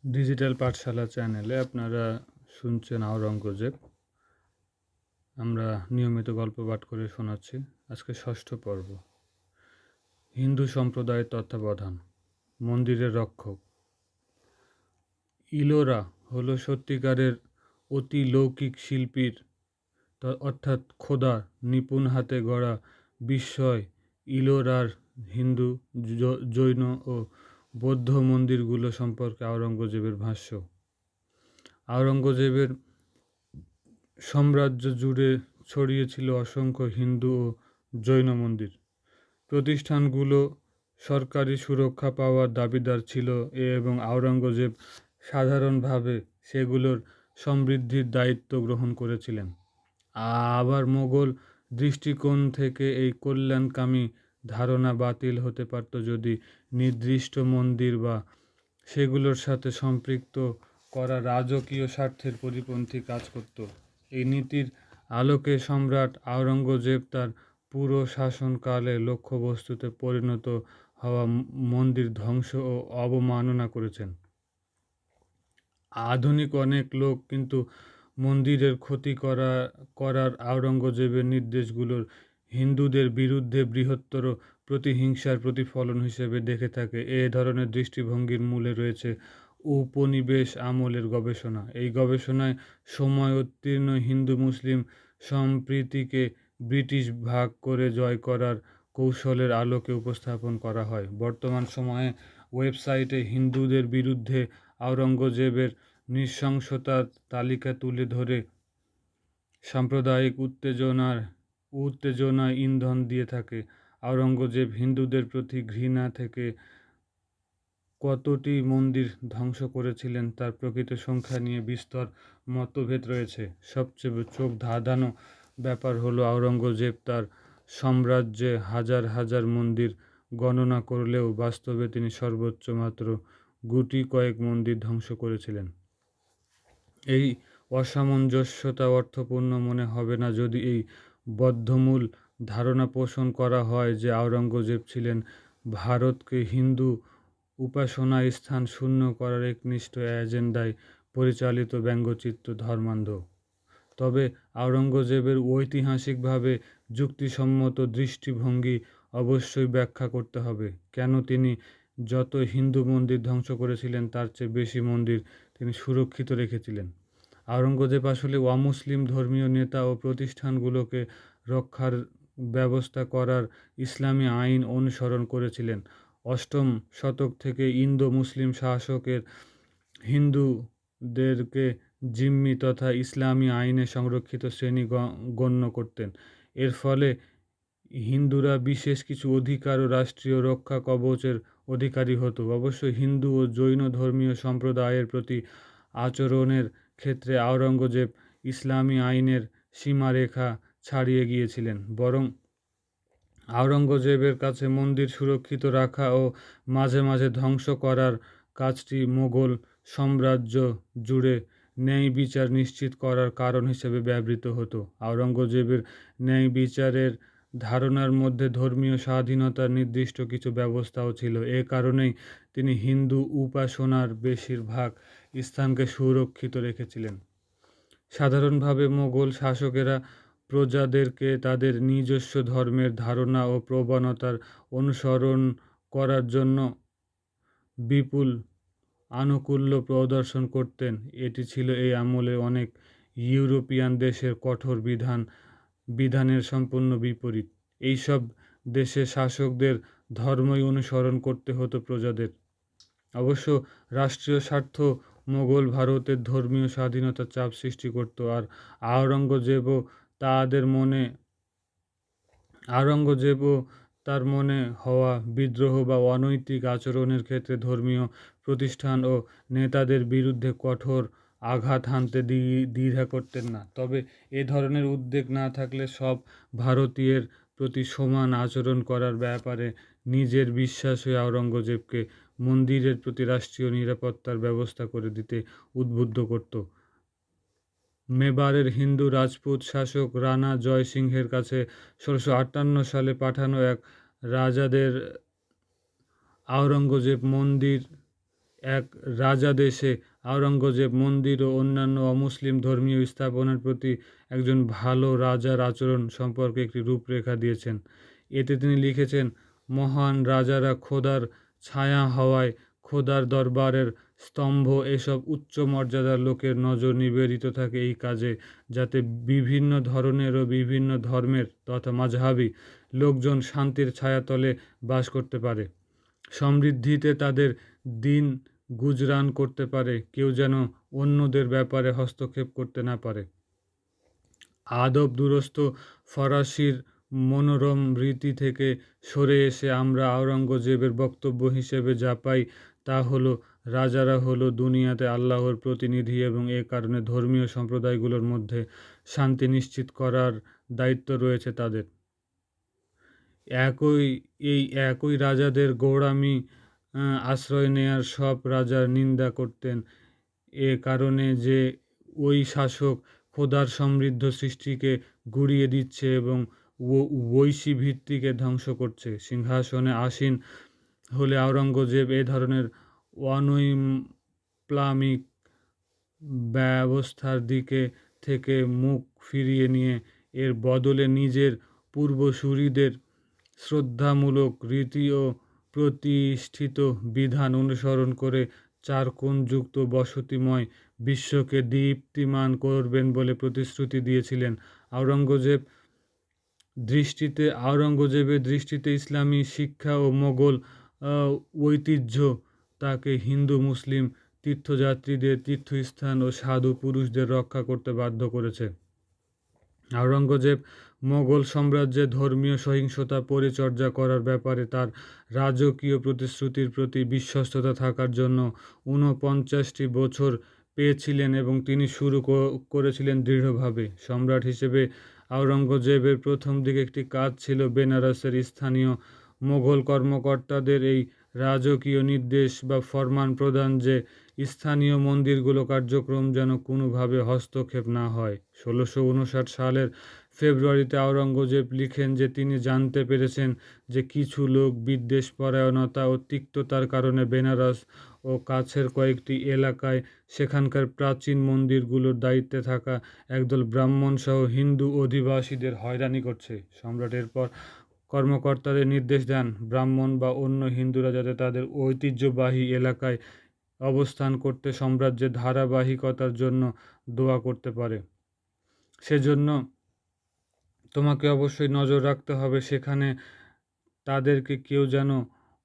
Digital পাঠশালা চ্যানেলে আপনারা শুনছেন আওরঙ্গজেব। আমরা নিয়মিত গল্প পাঠ করে শোনাচ্ছি। আজকে ষষ্ঠ পর্ব। হিন্দু সম্প্রদায়ের তত্ত্বাবধান, মন্দিরের রক্ষক। ইলোরা হলো সত্যিকারের অতি লৌকিক শিল্পীর অর্থাৎ খোদা নিপুণ হাতে গড়া বিস্ময়। ইলোরার হিন্দু, জৈন ও বৌদ্ধ মন্দিরগুলো সম্পর্কে আওরঙ্গজেবের ভাষ্য। আওরঙ্গজেবের সাম্রাজ্য জুড়ে ছড়িয়েছিল অসংখ্য হিন্দু ও জৈন মন্দির। প্রতিষ্ঠানগুলো সরকারি সুরক্ষা পাওয়ার দাবিদার ছিল এবং আওরঙ্গজেব সাধারণভাবে সেগুলোর সমৃদ্ধির দায়িত্ব গ্রহণ করেছিলেন। আবার মোগল দৃষ্টিকোণ থেকে এই কল্যাণকামী ধারণা বাতিল হতে পারত যদি নির্দিষ্ট মন্দির বা সেগুলোর সাথে সম্পৃক্ত করা রাজকীয় স্বার্থের পরিপন্থী কাজ করত। এই নীতির আলোকে সম্রাট আওরঙ্গজেব তার পুরো শাসনকালে লক্ষ্যবস্তুতে পরিণত হওয়া মন্দির ধ্বংস ও অবমাননা করেছেন। আধুনিক অনেক লোক কিন্তু মন্দিরের ক্ষতি করার আওরঙ্গজেবের নির্দেশগুলোর হিন্দুদের বিরুদ্ধে বৃহত্তর প্রতিহিংসার প্রতিফলন হিসেবে দেখে থাকে। এ ধরনের দৃষ্টিভঙ্গির মূলে রয়েছে উপনিবেশ আমলের গবেষণা। এই গবেষণায় সময় উত্তীর্ণ হিন্দু মুসলিম সম্প্রীতিকে ব্রিটিশ ভাগ করে জয় করার কৌশলের আলোকে উপস্থাপন করা হয়। বর্তমান সময়ে ওয়েবসাইটে হিন্দুদের বিরুদ্ধে আওরঙ্গজেবের নৃশংসতার তালিকা তুলে ধরে সাম্প্রদায়িক উত্তেজনায় ইন্ধন দিয়ে থাকে। আওরঙ্গজেব হিন্দুদের প্রতি ঘৃণা থেকে কতটি মন্দির ধ্বংস করেছিলেন তার প্রকৃত সংখ্যা নিয়ে বিস্তর মতভেদ রয়েছে। সবচেয়ে চোখ ধাঁধানো ব্যাপার হলো আওরঙ্গজেব তার সাম্রাজ্যে হাজার হাজার মন্দির গণনা করলেও বাস্তবে তিনি সর্বোচ্চ মাত্র গুটি কয়েক মন্দির ধ্বংস করেছিলেন। এই অসামঞ্জস্যতা অর্থপূর্ণ মনে হবে না যদি এই বদ্ধমূল ধারণা পোষণ করা হয় যে আওরঙ্গজেব ছিলেন ভারতকে হিন্দু উপাসনার স্থান শূন্য করার একনিষ্ঠ এজেন্ডায় পরিচালিত ব্যঙ্গচিত্র ধর্মান্ধ। তবে আওরঙ্গজেবের ঐতিহাসিকভাবে যুক্তিসম্মত দৃষ্টিভঙ্গি অবশ্যই ব্যাখ্যা করতে হবে। কেন তিনি যত হিন্দু মন্দির ধ্বংস করেছিলেন তার চেয়ে বেশি মন্দির তিনি সুরক্ষিত রেখেছিলেন। আওরঙ্গজেব আসলে অমুসলিম ধর্মীয় নেতা ও প্রতিষ্ঠানগুলোকে রক্ষার ব্যবস্থা করার ইসলামী আইন অনুসরণ করেছিলেন। অষ্টম শতক থেকে ইন্দো মুসলিম শাসকের হিন্দুদেরকে জিম্মি তথা ইসলামী আইনে সংরক্ষিত শ্রেণী গণ্য করতেন। এর ফলে হিন্দুরা বিশেষ কিছু অধিকার ও রাষ্ট্রীয় রক্ষা কবচের অধিকারী হতো। অবশ্য হিন্দু ও জৈন ধর্মীয় সম্প্রদায়ের প্রতি আচরণের ক্ষেত্রে আওরঙ্গজেব ইসলামী আইনের সীমারেখা ছাড়িয়ে গিয়েছিলেন। বরং আওরঙ্গজেবের কাছে মন্দির সুরক্ষিত রাখা ও মাঝে মাঝে ধ্বংস করার কাজটি মোগল সাম্রাজ্য জুড়ে ন্যায় বিচার নিশ্চিত করার কারণ হিসেবে ব্যবহৃত হতো। আওরঙ্গজেবের ন্যায় বিচারের ধারণার মধ্যে ধর্মীয় স্বাধীনতার নির্দিষ্ট কিছু ব্যবস্থাও ছিল। এ কারণেই তিনি হিন্দু উপাসনার বেশিরভাগ স্থানকে সুরক্ষিত রেখেছিলেন। সাধারণভাবে মোগল শাসকেরা প্রজাদেরকে তাদের নিজস্ব ধর্মের ধারণা ও প্রবণতার অনুসরণ করার জন্য বিপুল আনুকূল্য প্রদর্শন করতেন। এটি ছিল এই আমলে অনেক ইউরোপিয়ান দেশের কঠোর বিধানের সম্পূর্ণ বিপরীত। এইসব দেশে শাসকদের ধর্মই অনুসরণ করতে হতো প্রজাদের। অবশ্য রাষ্ট্রীয় স্বার্থ মোগল ভারতের ধর্মীয় স্বাধীনতার চাপ সৃষ্টি করত, আর আওরঙ্গজেবও তার মনে হওয়া বিদ্রোহ বা অনৈতিক আচরণের ক্ষেত্রে ধর্মীয় প্রতিষ্ঠান ও নেতাদের বিরুদ্ধে কঠোর আঘাত হানতে দ্বিধা করতেন না। তবে এ ধরনের উদ্বেগ না থাকলে সব ভারতীয়ের প্রতি সমান আচরণ করার ব্যাপারে নিজের বিশ্বাসই আওরঙ্গজেবকে মন্দিরের প্রতি রাষ্ট্রীয় নিরাপত্তার ব্যবস্থা করে দিতে উদ্বুদ্ধ করত। মেবারের হিন্দু রাজপুত শাসক রানা জয় সিংহের কাছে 1658 সালে পাঠানো এক রাজাদের আওরঙ্গজেব মন্দির এক রাজাদেশে আওরঙ্গজেব মন্দির ও অন্যান্য অমুসলিম ধর্মীয় স্থাপনার প্রতি একজন ভালো রাজার আচরণ সম্পর্কে একটি রূপরেখা দিয়েছেন। এতে তিনি লিখেছেন, মহান রাজারা খোদার ছায়া হওয়ায় খোদার দরবারের স্তম্ভ এসব উচ্চ মর্যাদার লোকের নজর নিবেদিত থাকে এই কাজে, যাতে বিভিন্ন ধরনের ও বিভিন্ন ধর্মের তথা মাযহাবি লোকজন শান্তির ছায়াতলে বাস করতে পারে, সমৃদ্ধিতে তাদের দিন গুজরান করতে পারে, কেউ যেন অন্যদের ব্যাপারে হস্তক্ষেপ করতে না পারে। আদব দুরস্ত ফরাসির মনোরম রীতি থেকে সরে এসে আমরা আওরঙ্গজেবের বক্তব্য হিসেবে যা পাই তা হলো, রাজারা হলো দুনিয়াতে আল্লাহর প্রতিনিধি এবং এ কারণে ধর্মীয় সম্প্রদায়গুলোর মধ্যে শান্তি নিশ্চিত করার দায়িত্ব রয়েছে তাদের। একই এই একই রাজাদের গোঁড়ামি আশ্রয় নেয়ার সব রাজার নিন্দা করতেন, এ কারণে যে ওই শাসক খোদার সমৃদ্ধ সৃষ্টিকে গুঁড়িয়ে দিচ্ছে এবং ঐশী ভিত্তিকে ধ্বংস করছে। সিংহাসনে আসীন হলে আওরঙ্গজেব এ ধরনের অনৈপ্লামিক ব্যবস্থার দিকে থেকে মুখ ফিরিয়ে নিয়ে এর বদলে নিজের পূর্বসূরিদের শ্রদ্ধামূলক রীতি ও প্রতিষ্ঠিত বিধান অনুসরণ করে চারকোণযুক্ত বসতিময় বিশ্বকে দীপ্তিমান করবেন বলে প্রতিশ্রুতি দিয়েছিলেন। আওরঙ্গজেবের দৃষ্টিতে ইসলামী শিক্ষা ও মোগল ঐতিহ্য তাকে হিন্দু মুসলিম তীর্থযাত্রীদের, তীর্থস্থান ও সাধু পুরুষদের রক্ষা করতে বাধ্য করেছে। আওরঙ্গজেব মোগল সাম্রাজ্যে ধর্মীয় সহিংসতা পরিচর্যা করার ব্যাপারে তার রাজকীয় প্রতিশ্রুতির প্রতি বিশ্বস্ততা থাকার জন্য ৪৯টি বছর পেয়েছিলেন এবং তিনি শুরু করেছিলেন দৃঢ়ভাবে। সম্রাট হিসেবে আওরঙ্গজেবের প্রথম দিকে একটি কাজ ছিল বেনারসের স্থানীয় মোগল কর্মকর্তাদের এই রাজকীয় নির্দেশ বা ফরমান প্রদান যে স্থানীয় মন্দিরগুলো কার্যক্রম যেন কোনোভাবে হস্তক্ষেপ না হয়। ১৬৫৯ সালের ফেব্রুয়ারিতে আওরঙ্গজেব লিখেন যে তিনি জানতে পেরেছেন যে কিছু লোক বিদ্বেষপরায়ণতা ও তিক্ততার কারণে বেনারস ও কাছের কয়েকটি এলাকায় সেখানকার প্রাচীন মন্দিরগুলোর দায়িত্বে থাকা একদল ব্রাহ্মণসহ হিন্দু অধিবাসীদের হয়রানি করছে। সম্রাট এরপর কর্মকর্তাদের নির্দেশ দেন ব্রাহ্মণ বা অন্য হিন্দুরা যাতে তাদের ঐতিহ্যবাহী এলাকায় অবস্থান করতে সাম্রাজ্যের ধারাবাহিকতার জন্য দোয়া করতে পারে। সেজন্য তোমাকে অবশ্যই নজর রাখতে হবে সেখানে তাদেরকে কেউ যেন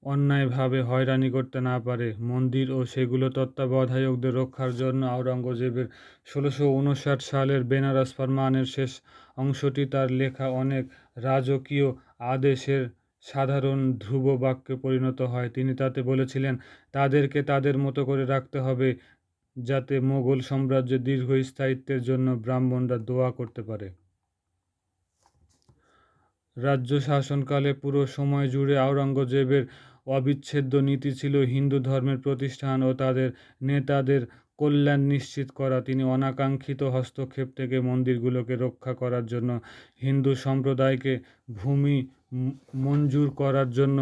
অন্যায়ভাবে হয়রানি করতে না পারে। মন্দির ও সেগুলো তত্ত্বাবধায়কদের রক্ষার জন্য আওরঙ্গজেবের ১৬৫৯ সালের বেনারস ফরমানের শেষ অংশটি তার লেখা অনেক রাজকীয় আদেশের সাধারণ ধ্রুব বাক্যে পরিণত হয়। তিনি তাতে বলেছিলেন, তাদেরকে তাদের মতো করে রাখতে হবে যাতে মোগল সাম্রাজ্যের দীর্ঘস্থায়িত্বের জন্য ব্রাহ্মণরা দোয়া করতে পারে। রাজ্য শাসনকালে পুরো সময় জুড়ে আওরঙ্গজেবের অবিচ্ছেদ্য নীতি ছিল হিন্দু ধর্মের প্রতিষ্ঠান ও তাদের নেতাদের কল্যাণ নিশ্চিত করা। তিনি অনাকাঙ্ক্ষিত হস্তক্ষেপ থেকে মন্দিরগুলোকে রক্ষা করার জন্য, হিন্দু সম্প্রদায়কে ভূমি মঞ্জুর করার জন্য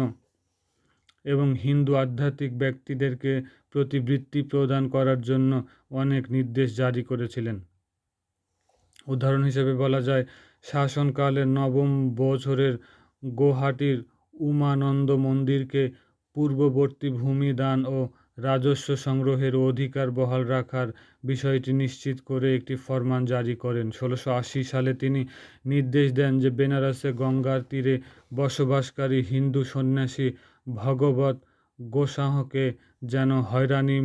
এবং হিন্দু আধ্যাত্মিক ব্যক্তিদেরকে প্রতিবৃত্তি প্রদান করার জন্য অনেক নির্দেশ জারি করেছিলেন। উদাহরণ হিসেবে বলা যায়, শাসনকালের নবম বছরের গৌহাটির উমানন্দ মন্দিরকে পূর্ববর্তী ভূমি দান ও রাজস্ব সংগ্রহের অধিকার বহাল রাখার বিষয়টি নিশ্চিত করে একটি ফরমান জারি করেন। ১৬৮০ সালে তিনি নির্দেশ দেন যে বেনারসে গঙ্গার তীরে বসবাসকারী হিন্দু সন্ন্যাসী ভগবত গোসাঁহকে যেন হয়রানি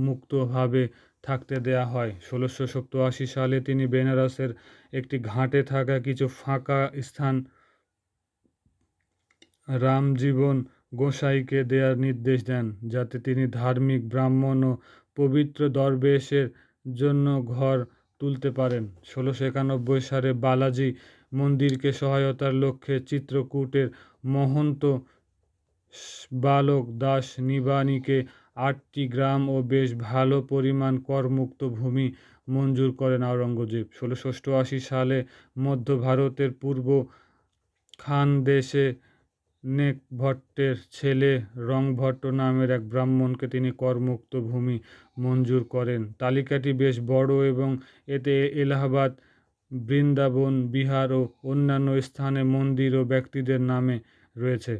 মুক্তভাবে থাকতে দেয়া হয়। ১৬৮৭ সালে তিনি বেনারসের একটি ঘাটে থাকা কিছু ফাঁকা স্থান রামজীবন গোসাইকে দেয়ার নির্দেশ দেন, যাতে তিনি ধার্মিক ব্রাহ্মণ ও পবিত্র দরবেশের জন্য ঘর তুলতে পারেন। ১৬৯১ সালে বালাজি মন্দিরকে সহায়তার লক্ষ্যে চিত্রকূটের মহন্ত বালক দাস নিবানীকে ৮টি গ্রাম ও বেশ ভালো পরিমাণ করমুক্ত ভূমি মঞ্জুর করেন আওরঙ্গজেব। ১৬৮৮ সালে মধ্য ভারতের পূর্ব খানদেশে নেকভট্টের ছেলে রংভট্ট নামের এক ব্রাহ্মণকে তিনি করমুক্ত ভূমি মঞ্জুর করেন। তালিকাটি বেশ বড় এবং এতে এলাহাবাদ, বৃন্দাবন, বিহার ও অন্যান্য স্থানে মন্দির ও ব্যক্তিদের নামে রয়েছে।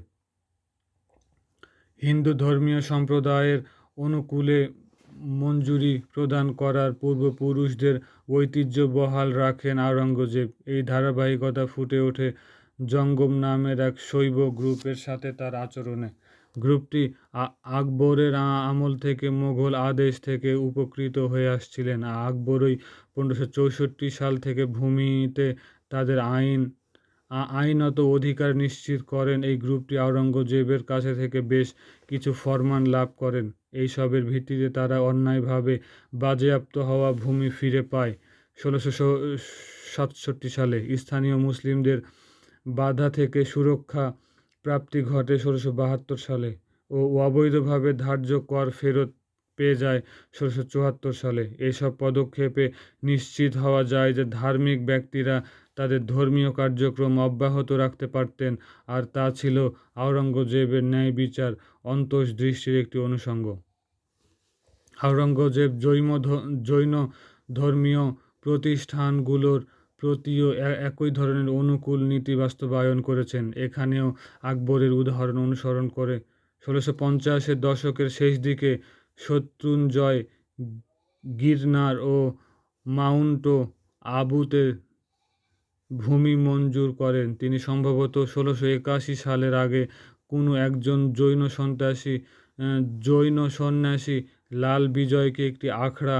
হিন্দু ধর্মীয় সম্প্রদায়ের অনুকূলে মঞ্জুরি প্রদান করার পূর্বপুরুষদের ঐতিহ্য বহাল রাখেন আওরঙ্গজেব। এই ধারাবাহিকতা ফুটে ওঠে জঙ্গম নামের এক শৈব গ্রুপের সাথে তার আচরণে। গ্রুপটি আকবরের আমল থেকে মোগল আদেশ থেকে উপকৃত হয়ে আসছিলেন। আকবরই 1564 সাল থেকে ভূমিতে তাদের আইনত অধিকার নিশ্চিত করেন। এই গ্রুপটি আওরঙ্গজেবের কাছে থেকে বেশ কিছু ফরমান লাভ করেন। এইসবের ভিত্তিতে তারা অন্যায়ভাবে বাজেয়াপ্ত হওয়া ভূমি ফিরে পায়। 1667 সালে স্থানীয় মুসলিমদের বাধা থেকে সুরক্ষা প্রাপ্তি ঘটে 1672 সালে ও অবৈধভাবে ধার্য কর ফেরত পেয়ে যায় 1674 সালে। এসব পদক্ষেপে নিশ্চিত হওয়া যায় যে ধার্মিক ব্যক্তিরা তাদের ধর্মীয় কার্যক্রম অব্যাহত রাখতে পারতেন, আর তা ছিল আওরঙ্গজেবের ন্যায় বিচার অন্তর্দৃষ্টির একটি অনুষঙ্গ। আওরঙ্গজেব জৈন ধর্মীয় প্রতিষ্ঠানগুলোর প্রতিও একই ধরনের অনুকূল নীতি বাস্তবায়ন করেছেন। এখানেও আকবরের উদাহরণ অনুসরণ করে 1650-এর দশকের শেষ দিকে শত্রুঞ্জয় গিরনার ও মাউন্ট আবুতে ভূমি মঞ্জুর করেন। তিনি সম্ভবত 1681 সালের আগে কোনো একজন জৈন সন্ন্যাসী লাল বিজয়কে একটি আখড়া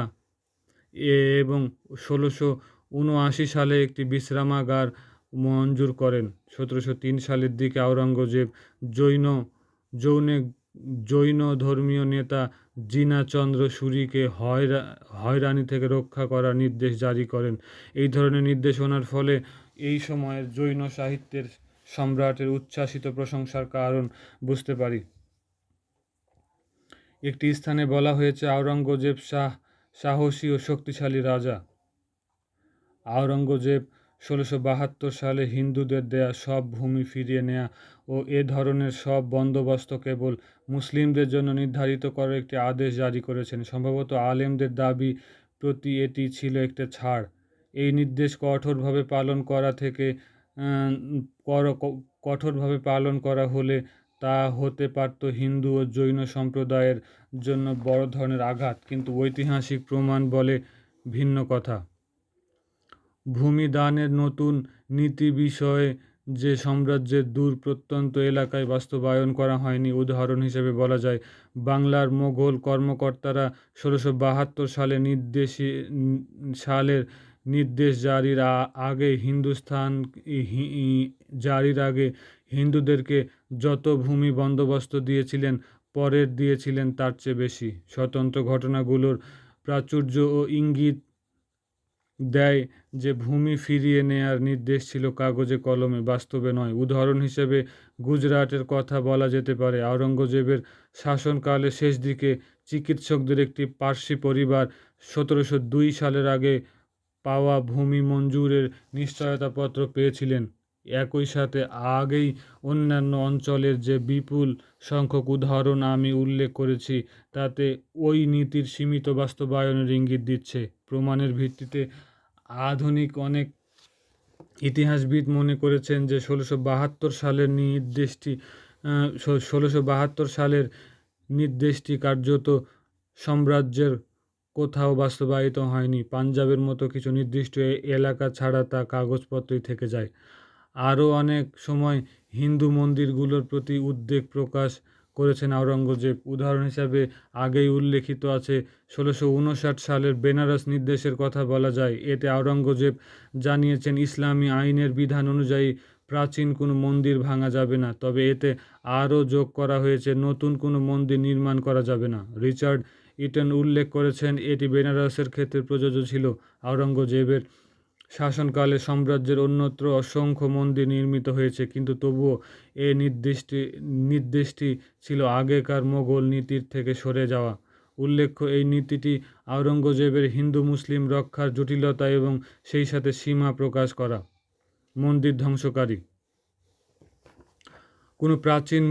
এবং 1679 সালে একটি বিশ্রামাগার মঞ্জুর করেন। 1703 সালের দিকে আওরঙ্গজেব জৈন ধর্মীয় নেতা জিনাচন্দ্র সুরিকে হয়রানি থেকে রক্ষা করার নির্দেশ জারি করেন। এই ধরনের নির্দেশনার ফলে এই সময়ের জৈন সাহিত্যের সম্রাটের উচ্ছ্বাসিত প্রশংসার কারণ বুঝতে পারি। একটি স্থানে বলা হয়েছে, আওরঙ্গজেব সাহসী ও শক্তিশালী রাজা। আওরঙ্গজেব 1672 সালে হিন্দুদের দেয়া সব ভূমি ফিরিয়ে নেয়া ও এ ধরনের সব বন্দোবস্ত কেবল মুসলিমদের জন্য নির্ধারিত করার একটি আদেশ জারি করেছেন। সম্ভবত আলেমদের দাবি প্রতি এটি ছিল একটা ছাড়। এই নির্দেশ কঠোরভাবে পালন করা হলে তা হতে পারত হিন্দু ও জৈন সম্প্রদায়ের জন্য বড় ধরনের আঘাত, কিন্তু ঐতিহাসিক প্রমাণ বলে ভিন্ন কথা। ভূমিদানের নতুন নীতি বিষয়ে যে সাম্রাজ্যের দূর প্রত্যন্ত এলাকায় বাস্তবায়ন করা হয়নি। উদাহরণ হিসেবে বলা যায়, বাংলার মোগল কর্মকর্তারা 1672 সালের নির্দেশ জারির আগে হিন্দুদেরকে যত ভূমি বন্দোবস্ত দিয়েছিলেন, পরের দিয়েছিলেন তার চেয়ে বেশি। স্বতন্ত্র ঘটনাগুলোর প্রাচুর্য ও ইঙ্গিত দেয় যে ভূমি ফিরিয়ে নেয়ার নির্দেশ ছিল কাগজে কলমে, বাস্তবে নয়। উদাহরণ হিসেবে গুজরাটের কথা বলা যেতে পারে। আওরঙ্গজেবের শাসনকালের শেষ দিকে চিকিৎসকদের একটি পার্সি পরিবার 1702 সালের আগে পাওয়া ভূমি মঞ্জুরের নিশ্চয়তাপত্র পেয়েছিলেন। একই সাথে আগেই অন্যান্য অঞ্চলের যে বিপুল সংখ্যক উদাহরণ আমি উল্লেখ করেছি, তাতে ওই নীতির সীমিত বাস্তবায়নের ইঙ্গিত দিচ্ছে। প্রমাণের ভিত্তিতে আধুনিক অনেক ইতিহাসবিদ মনে করেছেন যে 1672 সালের নির্দেশটি কার্যত সাম্রাজ্যের কোথাও বাস্তবায়িত হয়নি। পাঞ্জাবের মতো কিছু নির্দিষ্ট এলাকা ছাড়া তা কাগজপত্রই থেকে যায়। আরও অনেক সময় হিন্দু মন্দিরগুলোর প্রতি উদ্বেগ প্রকাশ করেছেন আওরঙ্গজেব। উদাহরণ হিসাবে আগেই উল্লেখিত আছে 1659 সালের বেনারস নির্দেশের কথা বলা যায়। এতে আওরঙ্গজেব জানিয়েছেন, ইসলামী আইনের বিধান অনুযায়ী প্রাচীন কোনো মন্দির ভাঙা যাবে না, তবে এতে আরও যোগ করা হয়েছে নতুন কোনো মন্দির নির্মাণ করা যাবে না। রিচার্ড ইটন উল্লেখ করেছেন, এটি বেনারসের ক্ষেত্রে প্রযোজ্য ছিল। আওরঙ্গজেবের শাসনকালে সাম্রাজ্যের অন্যত্র অসংখ্য মন্দির নির্মিত হয়েছে, কিন্তু তবুও এ নির্দেশটি ছিল আগেকার মোগল নীতির থেকে সরে যাওয়া। উল্লেখ্য, এই নীতিটি আওরঙ্গজেবের হিন্দু মুসলিম রক্ষার জটিলতা এবং সেই সাথে সীমা প্রকাশ করা। মন্দির ধ্বংসকারী কোনো প্রাচীন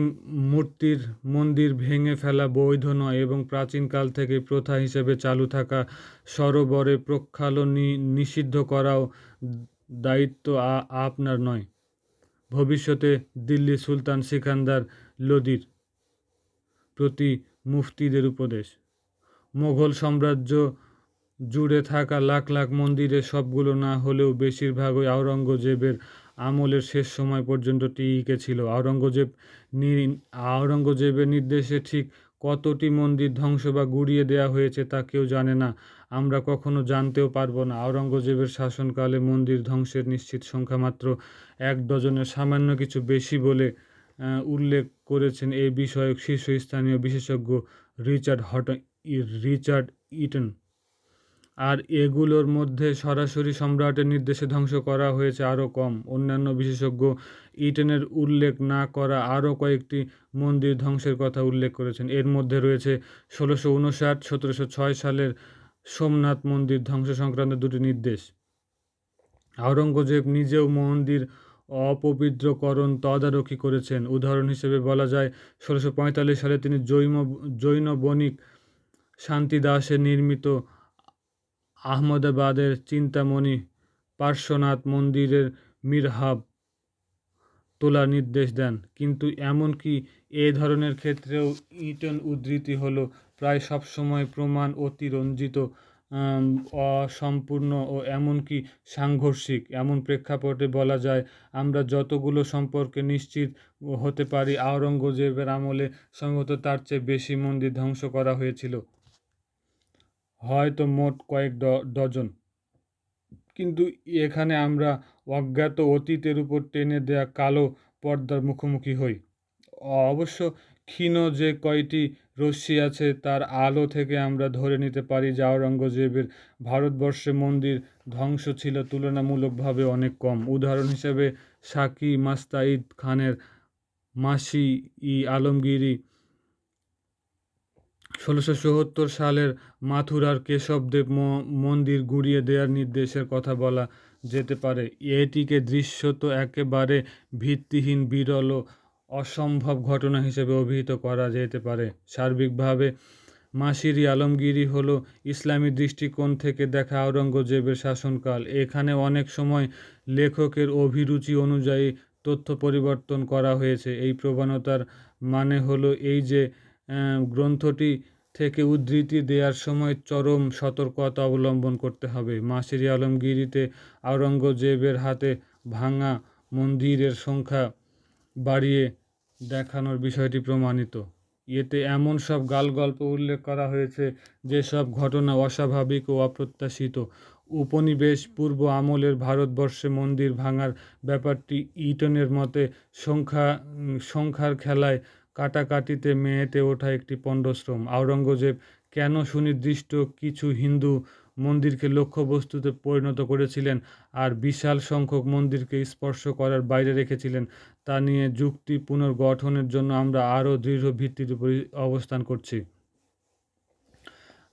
মূর্তির মন্দির ভেঙে ফেলা বৈধ নয় এবং প্রাচীনকাল থেকে প্রথা হিসেবে চালু থাকা সরোবরে প্রক্ষালন নিষিদ্ধ করাও দায়িত্ব আপনার নয়। ভবিষ্যতে দিল্লি সুলতান সিকান্দার লোদির প্রতি মুফতিদের উপদেশ। মোগল সাম্রাজ্য জুড়ে থাকা লাখ লাখ মন্দিরের সবগুলো না হলেও বেশিরভাগই আওরঙ্গজেবের আমলের শেষ সময় পর্যন্ত টিকে ছিল। আওরঙ্গজেবের নির্দেশে ঠিক কতটি মন্দির ধ্বংস বা গুঁড়িয়ে দেওয়া হয়েছে তা কেউ জানে না, আমরা কখনো জানতেও পারবো না। আওরঙ্গজেবের শাসনকালে মন্দির ধ্বংসের নিশ্চিত সংখ্যা মাত্র 1 ডজনের সামান্য কিছু বেশি বলে উল্লেখ করেছেন এই বিষয়ক শীর্ষস্থানীয় বিশেষজ্ঞ রিচার্ড ইটন। আর এগুলোর মধ্যে সরাসরি সম্রাটের নির্দেশে ধ্বংস করা হয়েছে আরও কম। অন্যান্য বিশেষজ্ঞ ইটনের উল্লেখ না করা আরও কয়েকটি মন্দির ধ্বংসের কথা উল্লেখ করেছেন। এর মধ্যে রয়েছে 1659-1706 সালের সোমনাথ মন্দির ধ্বংস সংক্রান্ত 2টি নির্দেশ। আওরঙ্গজেব নিজেও মন্দির অপবিত্রকরণ তদারকি করেছেন। উদাহরণ হিসেবে বলা যায় 1645 সালে তিনি জৈন বণিক শান্তিদাসের নির্মিত আহমদাবাদের চিন্তামণি পার্শ্বনাথ মন্দিরের মিরহাব তোলার নির্দেশ দেন। কিন্তু এমনকি এ ধরনের ক্ষেত্রেও ইটন উদ্ধৃতি হলো প্রায় সবসময় প্রমাণ অতিরঞ্জিত, অসম্পূর্ণ ও এমনকি সাংঘর্ষিক। এমন প্রেক্ষাপটে বলা যায়, আমরা যতগুলো সম্পর্কে নিশ্চিত হতে পারি আওরঙ্গজেবের আমলে সম্ভবত তার চেয়ে বেশি মন্দির ধ্বংস করা হয়েছিল, হয়তো মোট কয়েক ডজন। কিন্তু এখানে আমরা অজ্ঞাত অতীতের উপর টেনে দেয়া কালো পর্দার মুখোমুখি হই। অবশ্য ক্ষীণ যে কয়টি রশ্মি আছে তার আলো থেকে আমরা ধরে নিতে পারি যে আওরঙ্গজেবের ভারতবর্ষে মন্দির ধ্বংস ছিল তুলনামূলকভাবে অনেক কম। উদাহরণ হিসেবে সাকি মাস্তাইদ খানের মাসি-ই-আলমগীরি 1674 সালের মাথুরার কেশবদেব মন্দির গুঁড়িয়ে দেওয়ার নির্দেশের কথা বলা যেতে পারে। এটিকে দৃশ্যত একেবারে ভিত্তিহীন, বিরল ও অসম্ভব ঘটনা হিসেবে অভিহিত করা যেতে পারে। সার্বিকভাবে মাসির-ই-আলমগীরি হলো ইসলামী দৃষ্টিকোণ থেকে দেখা আওরঙ্গজেবের শাসনকাল। এখানে অনেক সময় লেখকের অভিরুচি অনুযায়ী তথ্য পরিবর্তন করা হয়েছে। এই প্রবণতার মানে হলো এই যে গ্রন্থটি থেকে উদ্ধৃতি দেওয়ার সময় চরম সতর্কতা অবলম্বন করতে হবে। মাসির-ই-আলমগীরিতে আওরঙ্গজেবের হাতে ভাঙা মন্দিরের সংখ্যা বাড়িয়ে দেখানোর বিষয়টি প্রমাণিত। এতে এমন সব গালগল্প উল্লেখ করা হয়েছে যেসব ঘটনা অস্বাভাবিক ও অপ্রত্যাশিত। উপনিবেশ পূর্ব আমলের ভারতবর্ষে মন্দির ভাঙার ব্যাপারটি ইটনের মতে সংখ্যার খেলায় কাটাকাটিতে মেতে ওঠা একটি পণ্ডশ্রম। আওরঙ্গজেব কেন সুনির্দিষ্ট কিছু হিন্দু মন্দিরকে লক্ষ্যবস্তুতে পরিণত করেছিলেন আর বিশাল সংখ্যক মন্দিরকে স্পর্শ করার বাইরে রেখেছিলেন তা নিয়ে যুক্তি পুনর্গঠনের জন্য আমরা আরও দৃঢ় ভিত্তির উপর অবস্থান করছি।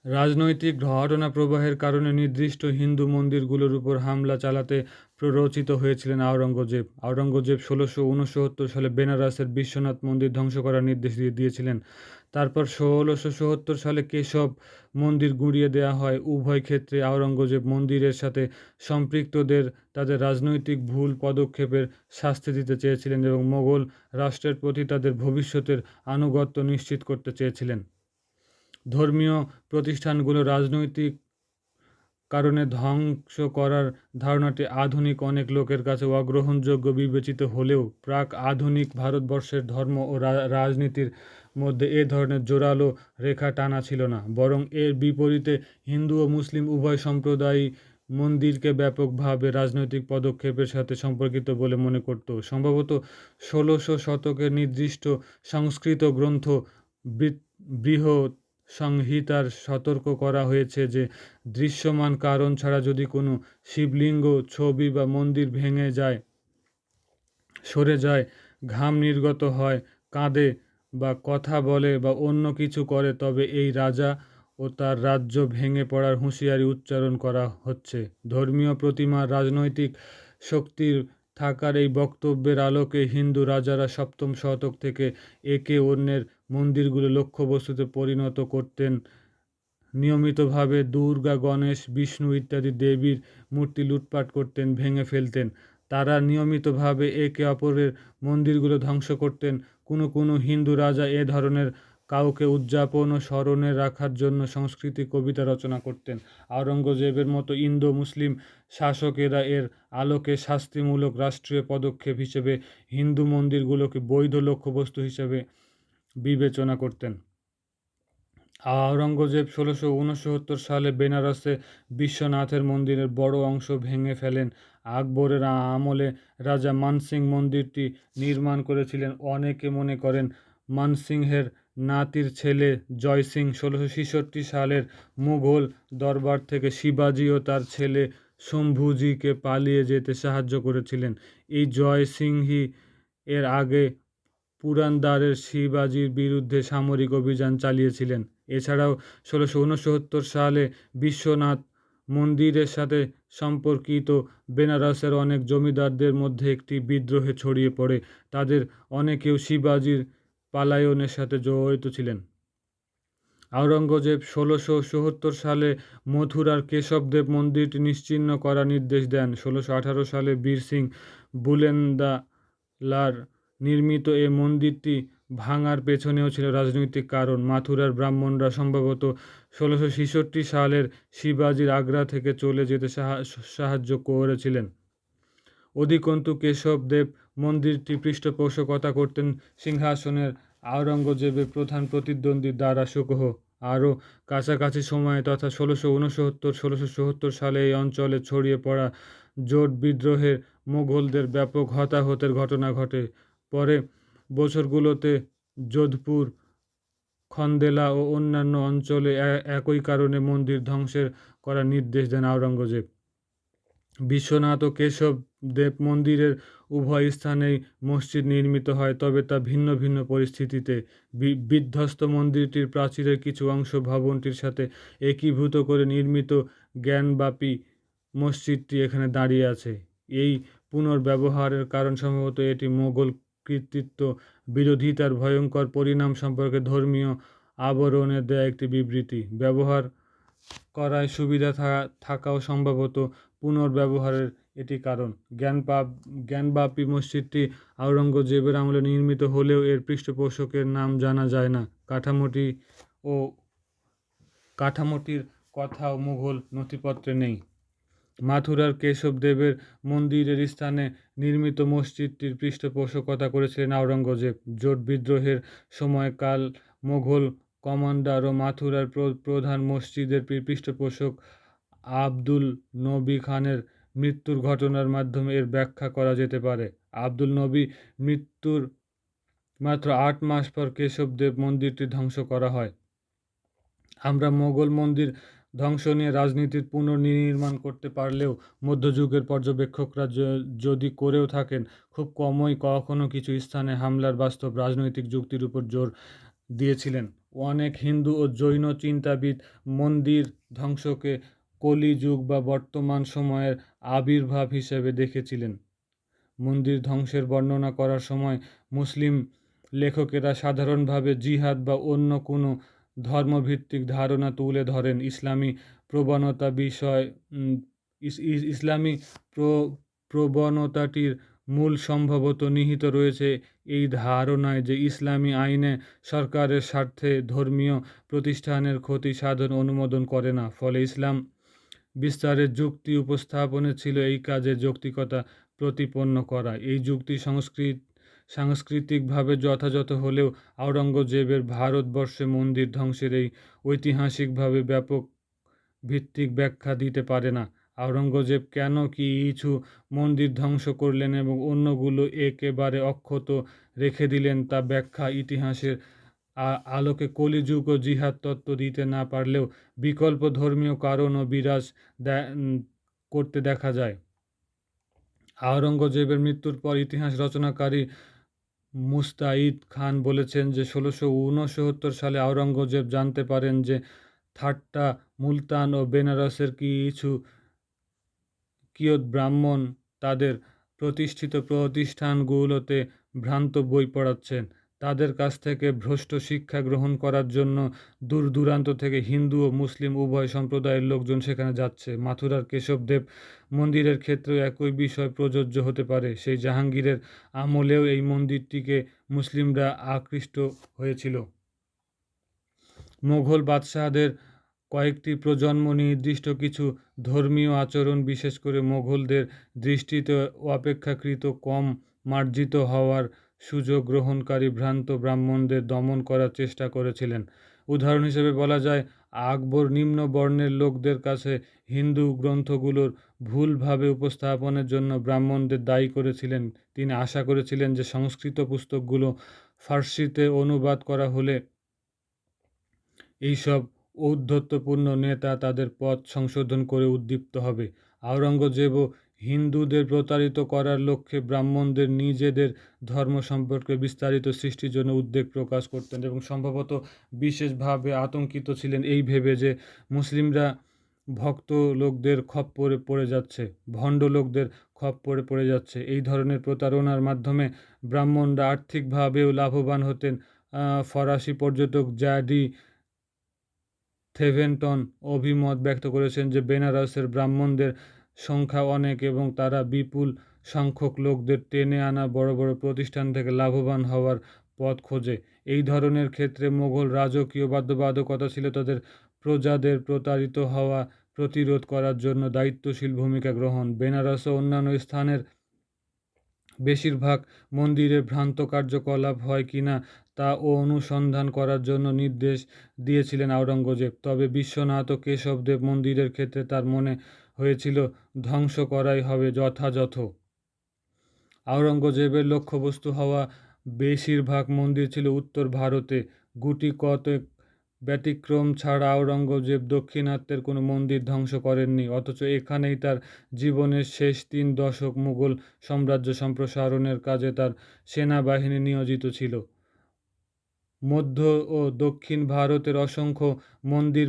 রাজনৈতিক ঘটনা প্রবাহের কারণে নির্দিষ্ট হিন্দু মন্দিরগুলোর উপর হামলা চালাতে প্ররোচিত হয়েছিলেন আওরঙ্গজেব। 1669 সালে বেনারসের বিশ্বনাথ মন্দির ধ্বংস করার নির্দেশ দিয়েছিলেন। তারপর 1677 সালে কেশব মন্দির গুঁড়িয়ে দেওয়া হয়। উভয় ক্ষেত্রে আওরঙ্গজেব মন্দিরের সাথে সম্পৃক্তদের তাদের রাজনৈতিক ভুল পদক্ষেপের শাস্তি দিতে চেয়েছিলেন এবং মোগল রাষ্ট্রের প্রতি তাদের ভবিষ্যতের আনুগত্য নিশ্চিত করতে চেয়েছিলেন। ধর্মীয় প্রতিষ্ঠানগুলো রাজনৈতিক কারণে ধ্বংস করার ধারণাটি আধুনিক অনেক লোকের কাছে অগ্রহণযোগ্য বিবেচিত হলেও প্রাক আধুনিক ভারতবর্ষের ধর্ম ও রাজনীতির মধ্যে এ ধরনের জোরালো রেখা টানা ছিল না। বরং এর বিপরীতে হিন্দু ও মুসলিম উভয় সম্প্রদায়ই মন্দিরকে ব্যাপকভাবে রাজনৈতিক পদক্ষেপের সাথে সম্পর্কিত বলে মনে করত। সম্ভবত 16 শতকের নির্দিষ্ট সংস্কৃত গ্রন্থ বৃহৎ সংহিতার সতর্ক করা হয়েছে যে দৃশ্যমান কারণ ছাড়া যদি কোনো শিবলিঙ্গ, ছবি বা মন্দির ভেঙে যায়, সরে যায়, ঘাম নির্গত হয়, কাঁদে বা কথা বলে বা অন্য কিছু করে, তবে এই রাজা ও তার রাজ্য ভেঙে পড়ার হুঁশিয়ারি উচ্চারণ করা হচ্ছে। ধর্মীয় প্রতিমা রাজনৈতিক শক্তির থাকার এই বক্তব্যের আলোকে হিন্দু রাজারা সপ্তম শতক থেকে একে অন্যের মন্দিরগুলো লক্ষ্যবস্তুতে পরিণত করতেন। নিয়মিতভাবে দুর্গা, গণেশ, বিষ্ণু ইত্যাদি দেবীর মূর্তি লুটপাট করতেন, ভেঙে ফেলতেন। তারা নিয়মিতভাবে একে অপরের মন্দিরগুলো ধ্বংস করতেন। কোনো কোনো হিন্দু রাজা এ ধরনের কাউকে উদযাপন ও স্মরণে রাখার জন্য সংস্কৃতি কবিতা রচনা করতেন। আওরঙ্গজেবের মতো ইন্দো মুসলিম শাসকেরা এর আলোকে শাস্তিমূলক রাষ্ট্রীয় পদক্ষেপ হিসেবে হিন্দু মন্দিরগুলোকে বৈধ লক্ষ্যবস্তু হিসেবে বিবেচনা করতেন। আওরঙ্গজেব ১৬৬৯ সালে বেনারসে বিশ্বনাথের মন্দিরের বড় অংশ ভেঙে ফেলেন। আকবরের আমলে রাজা মানসিং মন্দিরটি নির্মাণ করেছিলেন। অনেকে মনে করেন মানসিংহের নাতির ছেলে জয়সিং ১৬৬৬ সালের মুঘল দরবার থেকে শিবাজি ও তার ছেলে শম্ভুজিকে পালিয়ে যেতে সাহায্য করেছিলেন। এই জয়সিংহই এর আগে পুরন্দরের শিবাজির বিরুদ্ধে সামরিক অভিযান চালিয়েছিলেন। এছাড়াও ১৬৬৯ সালে বিশ্বনাথ মন্দিরের সাথে সম্পর্কিত বেনারসের অনেক জমিদারদের মধ্যে একটি বিদ্রোহ ছড়িয়ে পড়ে। তাদের অনেকেও শিবাজির পালায়নের সাথে জড়িত ছিলেন। আওরঙ্গজেব ১৬৭৪ সালে মথুরার কেশবদেব মন্দিরটি নিশ্চিহ্ন করার নির্দেশ দেন। ১৬১৮ সালে বীর সিং বুলেন্দালার নির্মিত এ মন্দিরটি ভাঙার পেছনেও ছিল রাজনৈতিক কারণ। মাথুরার ব্রাহ্মণরা সম্ভবত ১৬৬৬ সালের শিবাজির আগ্রা থেকে চলে যেতে সাহায্য করেছিলেন। অধিকন্তু কেশবদেব মন্দিরটি পৃষ্ঠপোষকতা করতেন সিংহাসনের আওরঙ্গজেবের প্রধান প্রতিদ্বন্দ্বী দারা শুকোহ। আরও কাছাকাছি সময়ে তথা ১৬৬৯-১৬৭৪ সালে এই অঞ্চলে ছড়িয়ে পড়া জোট বিদ্রোহের মোগলদের ব্যাপক হতাহতের ঘটনা ঘটে। পরে বছরগুলোতে যোধপুর, খন্দেলা ও অন্যান্য অঞ্চলে একই কারণে মন্দির ধ্বংসের করার নির্দেশ দেন আওরঙ্গজেব। বিশ্বনাথ ও কেশব দেব মন্দিরের উভয় স্থানেই মসজিদ নির্মিত হয়, তবে তা ভিন্ন ভিন্ন পরিস্থিতিতে। বিধ্বস্ত মন্দিরটির প্রাচীরের কিছু অংশ ভবনটির সাথে একীভূত করে নির্মিত জ্ঞানবাপী মসজিদটি এখানে দাঁড়িয়ে আছে। এই পুনর্ব্যবহারের কারণ সম্ভবত এটি মোগল কর্তৃত্ব বিরোধিতার ভয়ঙ্কর পরিণাম সম্পর্কে ধর্মীয় আবরণে দেয়া একটি বিবৃতি। ব্যবহার করায় সুবিধা থাকাও সম্ভবত পুনর্ব্যবহারের এটি কারণ। জ্ঞানবাপী মসজিদটি আওরঙ্গজেবের আমলে নির্মিত হলেও এর পৃষ্ঠপোষকের নাম জানা যায় না। কাঠামোটির কথাও মুঘল নথিপত্রে নেই। মাথুরার কেশবদেবের মন্দিরের স্থানে নির্মিত মসজিদটির পৃষ্ঠপোষকতা করেছিলেন আওরঙ্গজেব। জোট বিদ্রোহের সময়কাল মোগল কমান্ডার ও মাথুরার প্রধান মসজিদের পৃষ্ঠপোষক আবদুল নবী খানের মৃত্যুর ঘটনার মাধ্যমে এর ব্যাখ্যা করা যেতে পারে। আবদুল নবী মৃত্যুর মাত্র ৮ মাস পর কেশবদেব মন্দিরটি ধ্বংস করা হয়। আমরা মোগল মন্দির ধ্বংস নিয়ে রাজনীতির পুনর্নির্মাণ করতে পারলেও মধ্যযুগের পর্যবেক্ষকরা যদি করেও থাকেন, খুব কমই কখনো কিছু স্থানে হামলার বাস্তব রাজনৈতিক যুক্তির উপর জোর দিয়েছিলেন। অনেক হিন্দু ও জৈন চিন্তাবিদ মন্দির ধ্বংসকে কলিযুগ বা বর্তমান সময়ের আবির্ভাব হিসেবে দেখেছিলেন। মন্দির ধ্বংসের বর্ণনা করার সময় মুসলিম লেখকেরা সাধারণভাবে জিহাদ বা অন্য কোনো ধর্মভিত্তিক ধারণা তুলে ধরেন। ইসলামী প্রবণতাটির মূল সম্ভবত নিহিত রয়েছে এই ধারণায় যে ইসলামী আইনে সরকারের স্বার্থে ধর্মীয় প্রতিষ্ঠানের ক্ষতি সাধন অনুমোদন করে না। ফলে ইসলাম বিস্তারের যুক্তি উপস্থাপনে ছিল এই কাজে যৌক্তিকতা প্রতিপন্ন করা। এই যুক্তি সাংস্কৃতিকভাবে যথাযথ হলেও আওরঙ্গজেবের ভারতবর্ষে মন্দির ধ্বংসের এই ঐতিহাসিকভাবে ব্যাপক ভিত্তিক ব্যাখ্যা দিতে পারে না। আওরঙ্গজেব কেন কিছু মন্দির ধ্বংস করলেন এবং অন্যগুলো একেবারে অক্ষত রেখে দিলেন তা ব্যাখ্যা ইতিহাসের আলোকে কলিযুগ ও জিহাদ তত্ত্ব দিতে না পারলেও বিকল্প ধর্মীয় কারণও বিরাজ করতে দেখা যায়। আওরঙ্গজেবের মৃত্যুর পর ইতিহাস রচনাকারী মুস্তাইদ খান বলেছেন যে ১৬৬৯ সালে আওরঙ্গজেব জানতে পারেন যে থাট্টা, মুলতান ও বেনারসের কিছু কিয়ত ব্রাহ্মণ তাদের প্রতিষ্ঠিত প্রতিষ্ঠানগুলোতে ভ্রান্ত বই পড়াচ্ছেন। তাদের কাছ থেকে ভ্রষ্ট শিক্ষা গ্রহণ করার জন্য দূর দূরান্ত থেকে হিন্দু ও মুসলিম উভয় সম্প্রদায়ের লোকজন সেখানে যাচ্ছে। মাথুরার কেশবদেব মন্দিরের ক্ষেত্রেও একই বিষয় প্রযোজ্য হতে পারে। সেই জাহাঙ্গীরের আমলেও এই মন্দিরটিকে মুসলিমরা আকৃষ্ট হয়েছিল। মোঘল বাদশাহদের কয়েকটি প্রজন্ম নির্দিষ্ট কিছু ধর্মীয় আচরণ, বিশেষ করে মোঘলদের দৃষ্টিতে অপেক্ষাকৃত কম মার্জিত হওয়ার সুযোগ গ্রহণকারী ভ্রান্ত ব্রাহ্মণদের দমন করার চেষ্টা করেছিলেন। উদাহরণ হিসেবে বলা যায়, আকবর নিম্ন বর্ণের লোকদের কাছে হিন্দু গ্রন্থগুলোর ভুলভাবে উপস্থাপনের জন্য ব্রাহ্মণদের দায়ী করেছিলেন। তিনি আশা করেছিলেন যে সংস্কৃত পুস্তকগুলো ফার্সিতে অনুবাদ করা হলে এইসব ঔদ্ধত্যপূর্ণ নেতা তাদের পথ সংশোধন করে উদ্দীপ্ত হবে। আওরঙ্গজেবও হিন্দুদের প্রতারিত করার লক্ষ্যে ব্রাহ্মণদের নিজেদের ধর্ম সম্পর্কে বিস্তারিত সৃষ্টির জন্য উদ্বেগ প্রকাশ করতেন এবং সম্ভবত বিশেষভাবে আতঙ্কিত ছিলেন এই ভেবে যে মুসলিমরা ভক্ত লোকদের খপ্পরে পড়ে যাচ্ছে, ভণ্ড লোকদের খপ্পরে পড়ে যাচ্ছে। এই ধরনের প্রতারণার মাধ্যমে ব্রাহ্মণরা আর্থিকভাবেও লাভবান হতেন। ফরাসি পর্যটক জ্যাডি থেভেনটন অভিমত ব্যক্ত করেছেন যে বেনারসের ব্রাহ্মণদের সংখ্যা অনেক এবং তারা বিপুল সংখ্যক লোকদের টেনে আনা বড় বড় প্রতিষ্ঠান থেকে লাভবান হওয়ার পথ খোঁজে। এই ধরনের ক্ষেত্রে মোগল রাজকীয় বাধ্যবাধকতা ছিল তাদের প্রজাদের প্রতারিত হওয়া প্রতিরোধ করার জন্য দায়িত্বশীল ভূমিকা গ্রহণ। বেনারস ও অন্যান্য স্থানের বেশিরভাগ মন্দিরে ভ্রান্ত কার্যকলাপ হয় কিনা তা অনুসন্ধান করার জন্য নির্দেশ দিয়েছিলেন আওরঙ্গজেব। তবে বিশ্বনাথ ও কেশবদেব মন্দিরের ক্ষেত্রে তার মনে হয়েছিল ধ্বংস করাই হবে যথাযথ। আওরঙ্গজেবের লক্ষ্যবস্তু হওয়া বেশিরভাগ মন্দির ছিল উত্তর ভারতে। গুটি কতক ব্যতিক্রম ছাড়া আওরঙ্গজেব দাক্ষিণাত্যের কোনো মন্দির ধ্বংস করেননি। অথচ এখানেই তার জীবনের শেষ 3 দশক মুঘল সাম্রাজ্য সম্প্রসারণের কাজে তার সেনাবাহিনী নিয়োজিত ছিল। মধ্য ও দক্ষিণ ভারতের অসংখ্য মন্দির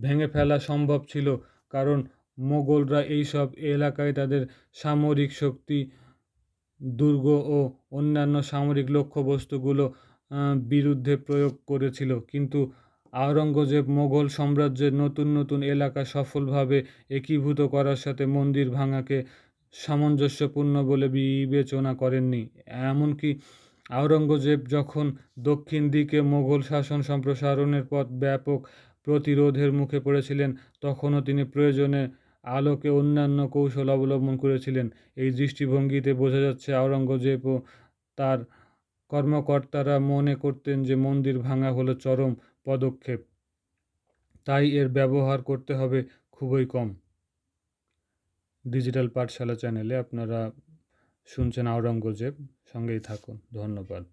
ভেঙে ফেলা সম্ভব ছিল, কারণ মোগলরা এইসব এলাকায় তাদের সামরিক শক্তি, দুর্গ ও অন্যান্য সামরিক লক্ষ্যবস্তুগুলো বিরুদ্ধে প্রয়োগ করেছিল। কিন্তু আওরঙ্গজেব মোগল সাম্রাজ্যের নতুন নতুন এলাকা সফলভাবে একীভূত করার সাথে মন্দির ভাঙাকে সামঞ্জস্যপূর্ণ বলে বিবেচনা করেননি। এমনকি আওরঙ্গজেব যখন দক্ষিণ দিকে মোগল শাসন সম্প্রসারণের পথ ব্যাপক প্রতিরোধের মুখে পড়েছিলেন, তখনও তিনি প্রয়োজনে আলোকে অন্যান্য কৌশল অবলম্বন করেছিলেন। এই দৃষ্টিভঙ্গিতে বোঝা যাচ্ছে আওরঙ্গজেব ও তার কর্মকর্তারা মনে করতেন যে মন্দির ভাঙা হলো চরম পদক্ষেপ, তাই এর ব্যবহার করতে হবে খুবই কম। ডিজিটাল পাঠশালা চ্যানেলে আপনারা শুনছেন আওরঙ্গজেব, সঙ্গেই থাকুন। ধন্যবাদ।